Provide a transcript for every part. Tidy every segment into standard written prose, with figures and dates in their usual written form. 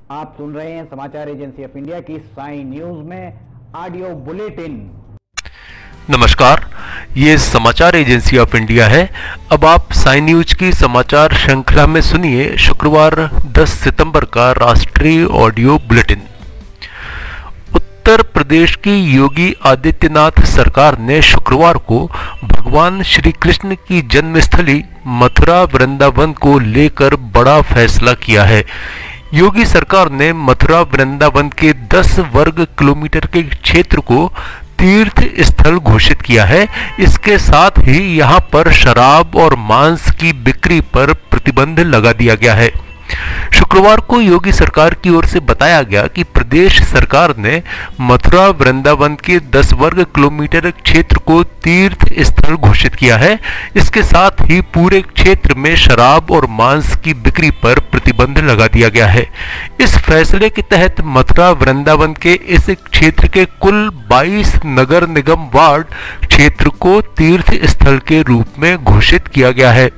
आप सुन रहे हैं समाचार एजेंसी ऑफ इंडिया की साई न्यूज में ऑडियो बुलेटिन। नमस्कार, ये समाचार एजेंसी ऑफ इंडिया है। अब आप साई न्यूज की समाचार श्रृंखला में सुनिए शुक्रवार 10 सितंबर का राष्ट्रीय ऑडियो बुलेटिन। उत्तर प्रदेश की योगी आदित्यनाथ सरकार ने शुक्रवार को भगवान श्री कृष्ण की जन्मस्थली मथुरा वृंदावन को लेकर बड़ा फैसला किया है। योगी सरकार ने मथुरा वृंदावन के 10 वर्ग किलोमीटर के क्षेत्र को तीर्थ स्थल घोषित किया है। इसके साथ ही यहां पर शराब और मांस की बिक्री पर प्रतिबंध लगा दिया गया है। शुक्रवार को योगी सरकार की ओर से बताया गया कि प्रदेश सरकार ने मथुरा वृंदावन के 10 वर्ग किलोमीटर क्षेत्र को तीर्थ स्थल घोषित किया है। इसके साथ ही पूरे क्षेत्र में शराब और मांस की बिक्री पर प्रतिबंध लगा दिया गया है। इस फैसले के तहत मथुरा वृंदावन के इस क्षेत्र के कुल 22 नगर निगम वार्ड क्षेत्र को तीर्थ स्थल के रूप में घोषित किया गया है।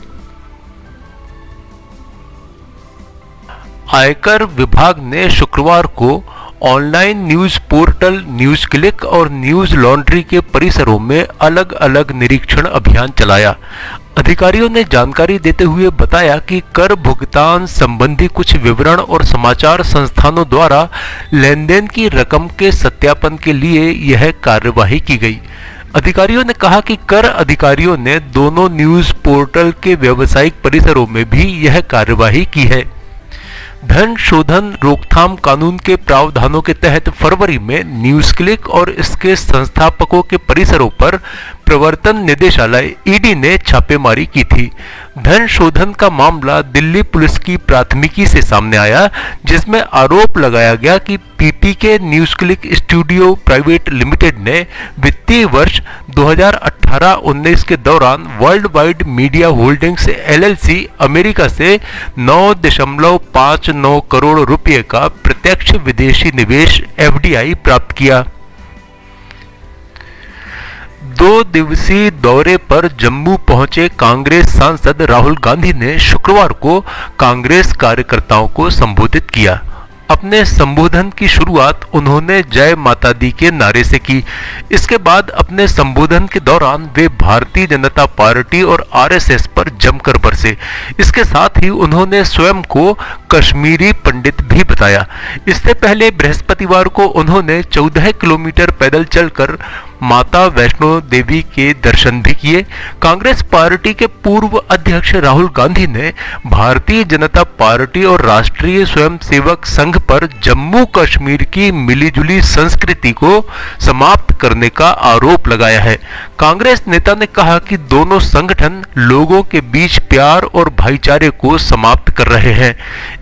आयकर विभाग ने शुक्रवार को online news portal news click और न्यूज लॉन्ड्री के परिसरों में अलग अलग निरीक्षण अभियान चलाया। अधिकारियों ने जानकारी देते हुए बताया कि कर भुगतान संबंधी कुछ विवरण और समाचार संस्थानों द्वारा लेनदेन की रकम के सत्यापन के लिए यह कार्यवाही की गई। अधिकारियों ने कहा कि कर अधिकारियों ने दोनों न्यूज पोर्टल के व्यावसायिक परिसरों में भी यह कार्यवाही की है। धन शोधन रोकथाम कानून के प्रावधानों के तहत फरवरी में न्यूज क्लिक और इसके संस्थापकों के परिसरों पर प्रवर्तन निदेशालय ईडी ने छापेमारी की थी। धन शोधन का मामला दिल्ली पुलिस की प्राथमिकी से सामने आया, जिसमें आरोप लगाया गया कि PPK news click studio private limited ने वित्तीय वर्ष 2018-19 के दौरान world wide media holdings LLC America से 9.59 करोड़ रुपए का प्रत्यक्ष विदेशी निवेश एफडीआई प्राप्त किया। 2 दिवसीय दौरे पर जम्मू पहुंचे कांग्रेस सांसद राहुल गांधी ने शुक्रवार को कांग्रेस कार्यकर्ताओं को संबोधित किया। अपने संबोधन की शुरुआत उन्होंने जय माता दी के नारे से की। इसके बाद अपने संबोधन के दौरान वे भारतीय जनता पार्टी और आरएसएस पर जमकर बरसे। इसके साथ ही उन्होंने स्वयं को कश्मीरी पंडित भी बताया। इससे पहले बृहस्पतिवार को उन्होंने 14 किलोमीटर पैदल चलकर माता वैष्णो देवी के दर्शन भी किए। कांग्रेस पार्टी के पूर्व अध्यक्ष राहुल गांधी ने भारतीय जनता पार्टी और राष्ट्रीय स्वयंसेवक संघ पर जम्मू कश्मीर की मिलीजुली संस्कृति को समाप्त करने का आरोप लगाया है। कांग्रेस नेता ने कहा कि दोनों संगठन लोगों के बीच प्यार और भाईचारे को समाप्त कर रहे हैं।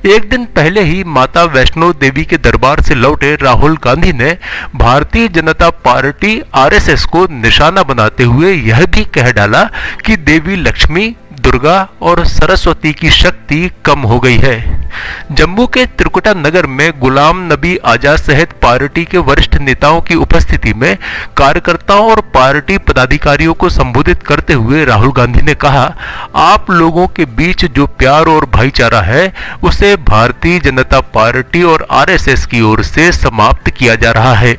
एक दिन पहले ही माता वैष्णो देवी के दरबार से लौटे राहुल गांधी ने भारतीय जनता पार्टी आरएसएस को निशाना बनाते हुए यह भी कह डाला कि देवी लक्ष्मी, दुर्गा और सरस्वती की शक्ति कम हो गई है। जम्मू के त्रिकुटा नगर में गुलाम नबी आजाद सहित पार्टी के वरिष्ठ नेताओं की उपस्थिति में कार्यकर्ताओं और पार्टी पदाधिकारियों को संबोधित करते हुए राहुल गांधी ने कहा, आप लोगों के बीच जो प्यार और भाईचारा है उसे भारतीय जनता पार्टी और आरएसएस की ओर से समाप्त किया जा रहा है।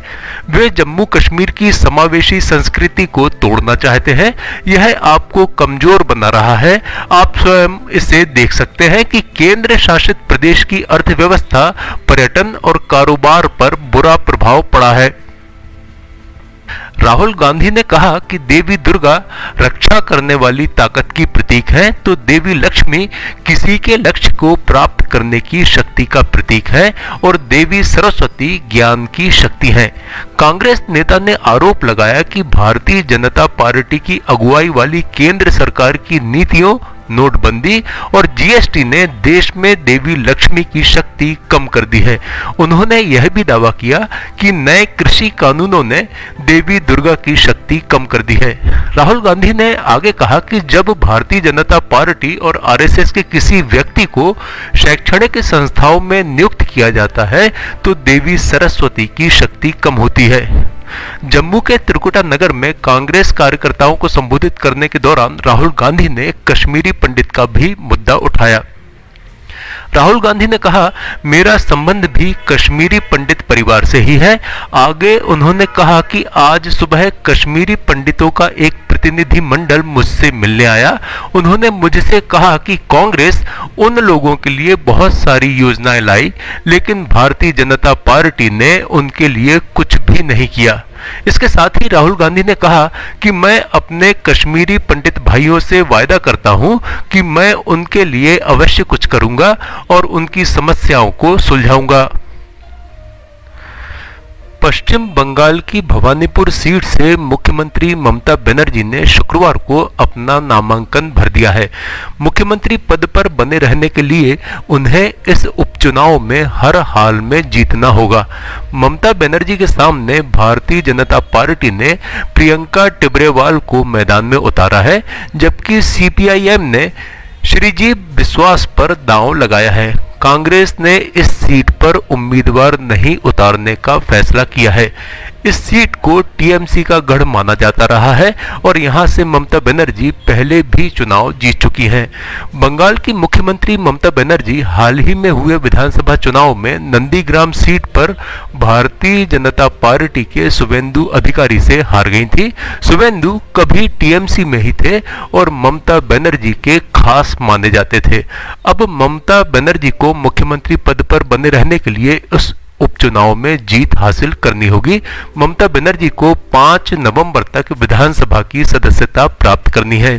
वे जम्मू कश्मीर की समावेशी संस्कृति को तोड़ना चाहते हैं। यह आपको कमजोर बना रहा है। आप स्वयं इसे देख सकते हैं कि केंद्र शासित प्रदेश की अर्थव्यवस्था, पर्यटन और कारोबार पर बुरा प्रभाव पड़ा है। राहुल गांधी ने कहा कि देवी दुर्गा रक्षा करने वाली ताकत की प्रतीक है, तो देवी लक्ष्मी किसी के लक्ष्य को प्राप्त करने की शक्ति का प्रतीक है और देवी सरस्वती ज्ञान की शक्ति है। कांग्रेस नेता ने आरोप लगाया कि भारतीय जनता पार्टी की अगुवाई वाली केंद्र सरकार की नीतियों, नोटबंदी और जीएसटी ने देश में देवी लक्ष्मी की शक्ति कम कर दी है। उन्होंने यह भी दावा किया कि नए कृषि कानूनों ने देवी दुर्गा की शक्ति कम कर दी है। राहुल गांधी ने आगे कहा कि जब भारतीय जनता पार्टी और आरएसएस के किसी व्यक्ति को शैक्षणिक संस्थाओं में नियुक्त किया जाता है तो देवी सरस्वती की शक्ति कम होती है। जम्मू के त्रिकुटा नगर में कांग्रेस कार्यकर्ताओं को संबोधित करने के दौरान राहुल गांधी ने कश्मीरी पंडित का भी मुद्दा उठाया। राहुल गांधी ने कहा, मेरा संबंध भी कश्मीरी पंडित परिवार से ही है। आगे उन्होंने कहा कि आज सुबह कश्मीरी पंडितों का एक प्रतिनिधि मंडल मुझसे मिलने आया। उन्होंने मुझसे कहा कि कांग्रेस उन लोगों के लिए बहुत सारी योजनाएं लाई, लेकिन भारतीय जनता पार्टी ने उनके लिए कुछ भी नहीं किया। इसके साथ ही राहुल गांधी ने कहा कि मैं अपने कश्मीरी पंडित भाइयों से वायदा करता हूं कि मैं उनके लिए अवश्य कुछ करूंगा और उनकी समस्याओं को सुलझाऊंगा। पश्चिम बंगाल की भवानीपुर सीट से मुख्यमंत्री ममता बनर्जी ने शुक्रवार को अपना नामांकन भर दिया है। मुख्यमंत्री पद पर बने रहने के लिए उन्हें इस उपचुनाव में हर हाल में जीतना होगा। ममता बनर्जी के सामने भारतीय जनता पार्टी ने प्रियंका टिब्रेवाल को मैदान में उतारा है, जबकि सीपीआईएम ने श्रीजीव बिस्वास पर दांव लगाया है। कांग्रेस ने इस सीट पर उम्मीदवार नहीं उतारने का फैसला किया है। इस सीट को टीएमसी का गढ़ माना जाता रहा है और यहां से ममता बनर्जी पहले भी चुनाव जीत चुकी हैं। बंगाल की मुख्यमंत्री ममता बनर्जी हाल ही में हुए विधानसभा चुनाव में नंदीग्राम सीट पर भारतीय जनता पार्टी के शुभेंदु अधिकारी से हार गई थी। शुभेंदु कभी टीएमसी में ही थे और ममता बनर्जी के खास माने जाते थे। अब ममता बनर्जी को मुख्यमंत्री पद पर बने रहने के लिए उस उपचुनाव में जीत हासिल करनी होगी। ममता बनर्जी को 5 नवंबर तक विधानसभा की सदस्यता प्राप्त करनी है।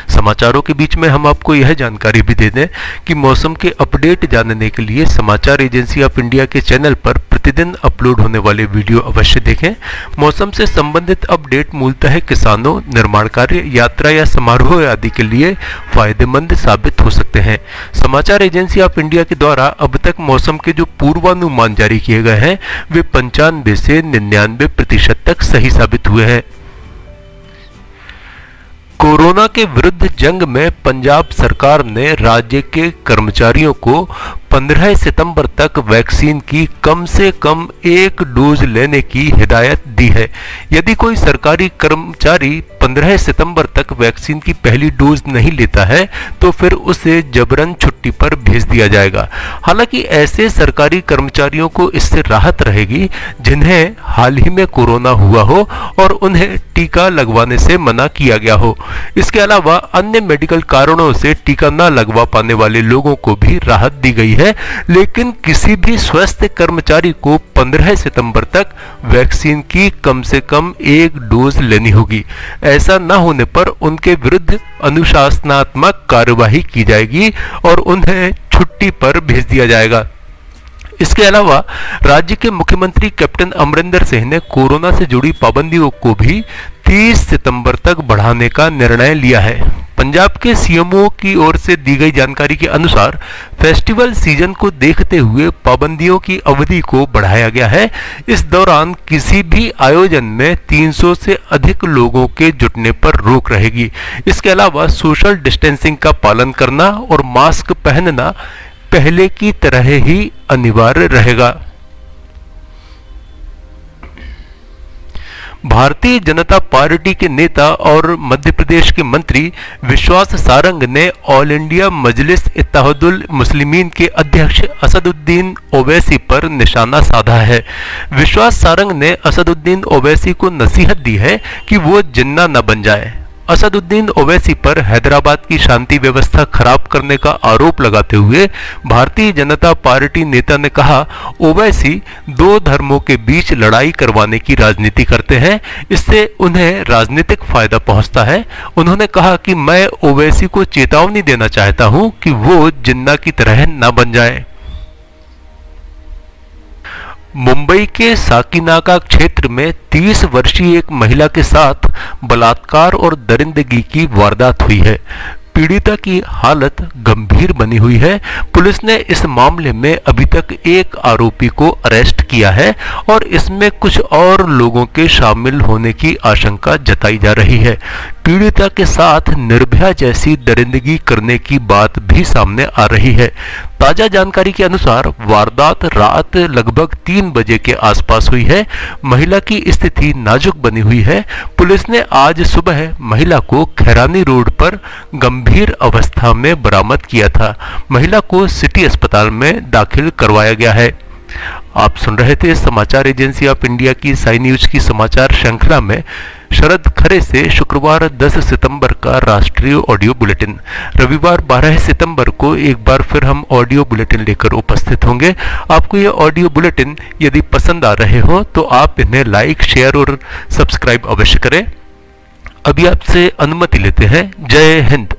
समाचारों के बीच में हम आपको यह जानकारी भी दे दें कि मौसम के अपडेट जानने के लिए समाचार एजेंसी ऑफ इंडिया के चैनल पर प्रतिदिन अपलोड होने वाले वीडियो अवश्य देखें। मौसम से संबंधित अपडेट मूलतः किसानों, निर्माण कार्य, यात्रा या समारोह आदि के लिए फायदेमंद साबित हो सकते हैं। समाचार एजेंसी ऑफ इंडिया के द्वारा अब तक मौसम के जो पूर्वानुमान जारी किए गए हैं वे 95 से 99% तक सही साबित हुए हैं। कोरोना के विरुद्ध जंग में पंजाब सरकार ने राज्य के कर्मचारियों को 15 सितंबर तक वैक्सीन की कम से कम 1 डोज लेने की हिदायत दी है। यदि कोई सरकारी कर्मचारी 15 सितंबर तक वैक्सीन की पहली डोज नहीं लेता है तो फिर उसे जबरन छुट्टी पर भेज दिया जाएगा। हालांकि ऐसे सरकारी कर्मचारियों को इससे राहत रहेगी जिन्हें हाल ही में कोरोना हुआ हो और उन्हें टीका लगवाने से मना किया गया हो। इसके अलावा अन्य मेडिकल कारणों से टीका न लगवा पाने वाले लोगों को भी राहत दी गई है, लेकिन किसी भी स्वास्थ्य कर्मचारी को 15 सितंबर तक वैक्सीन की कम से कम 1 डोज लेनी होगी। ऐसा न होने पर उनके विरुद्ध अनुशासनात्मक कार्यवाही की जाएगी और उन्हें छुट्टी पर भेज दिया जाएगा। इसके अलावा राज्य के मुख्यमंत्री कैप्टन अमरिंदर सिंह ने कोरोना से जुड़ी पाबंदियों को भी 30 सितंबर तक बढ़ाने का निर्णय लिया है। पंजाब के सीएमओ की ओर से दी गई जानकारी के अनुसार फेस्टिवल सीजन को देखते हुए पाबंदियों की अवधि को बढ़ाया गया है। इस दौरान किसी भी आयोजन में 300 से अधिक लोगों के जुटने पर रोक रहेगी। इसके अलावा सोशल डिस्टेंसिंग का पालन करना और मास्क पहनना पहले की तरह ही अनिवार्य रहेगा। भारतीय जनता पार्टी के नेता और मध्य प्रदेश के मंत्री विश्वास सारंग ने ऑल इंडिया मजलिस इत्तेहादुल मुस्लिमीन के अध्यक्ष असदुद्दीन ओवैसी पर निशाना साधा है। विश्वास सारंग ने असदुद्दीन ओवैसी को नसीहत दी है कि वो जिन्ना न बन जाए। असदुद्दीन ओवैसी पर हैदराबाद की शांति व्यवस्था खराब करने का आरोप लगाते हुए भारतीय जनता पार्टी नेता ने कहा, ओवैसी 2 धर्मों के बीच लड़ाई करवाने की राजनीति करते हैं, इससे उन्हें राजनीतिक फायदा पहुंचता है। उन्होंने कहा कि मैं ओवैसी को चेतावनी देना चाहता हूं कि वो जिन्ना की तरह न बन जाए। मुंबई के साकीनाका क्षेत्र में 30 वर्षीय एक महिला के साथ बलात्कार और दरिंदगी की वारदात हुई है। पीड़िता की हालत गंभीर बनी हुई है। पुलिस ने इस मामले में अभी तक एक आरोपी को अरेस्ट किया है और इसमें कुछ और लोगों के शामिल होने की आशंका जताई जा रही है। पीड़िता के साथ निर्भया जैसी दरिंदगी करने की बात भी सामने आ रही है। ताजा जानकारी के अनुसार वारदात रात लगभग 3 बजे के आसपास हुई है। महिला की स्थिति नाजुक बनी हुई है। पुलिस ने आज सुबह महिला को खैरानी रोड पर गंभीर अवस्था में बरामद किया था। महिला को सिटी अस्पताल में दाखिल करवाया गया है। आप सुन रहे थे समाचार एजेंसी ऑफ इंडिया की साई न्यूज की समाचार श्रृंखला में शरद खरे से शुक्रवार 10 सितंबर का राष्ट्रीय ऑडियो बुलेटिन। रविवार 12 सितंबर को एक बार फिर हम ऑडियो बुलेटिन लेकर उपस्थित होंगे। आपको ये ऑडियो बुलेटिन यदि पसंद आ रहे हो तो आप इन्हें लाइक, शेयर और सब्सक्राइब अवश्य करें। अभी आपसे अनुमति लेते हैं। जय हिंद।